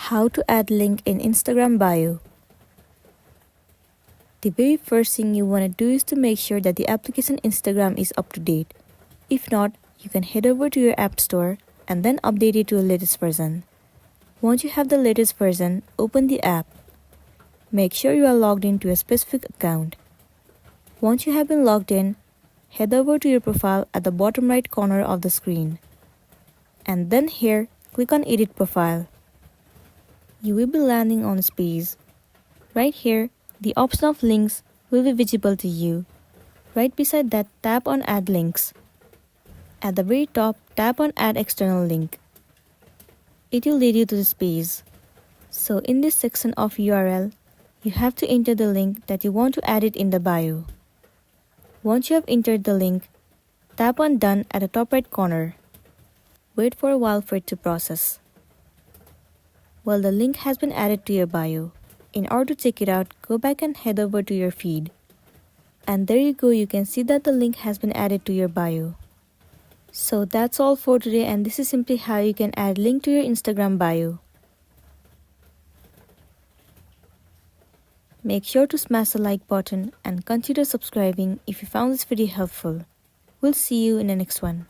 How to add link in Instagram bio. The very first thing you want to do is to make sure that the application Instagram is up to date. If not, you can head over to your app store and then update it to the latest version. Once you have the latest version, open the app. Make sure you are logged into a specific account. Once you have been logged in, head over to your profile at the bottom right corner of the screen. And then here, click on Edit Profile. You will be landing on this page. Right here, the option of links will be visible to you. Right beside that, tap on Add Links. At the very top, tap on Add External Link. It will lead you to this page. So in this section of URL, you have to enter the link that you want to add it in the bio. Once you have entered the link, tap on Done at the top right corner. Wait for a while for it to process. Well, the link has been added to your bio. In order to check it out, go back and head over to your feed. And there you go, you can see that the link has been added to your bio. So that's all for today, and this is simply how you can add link to your Instagram bio. Make sure to smash the like button and consider subscribing if you found this video helpful. We'll see you in the next one.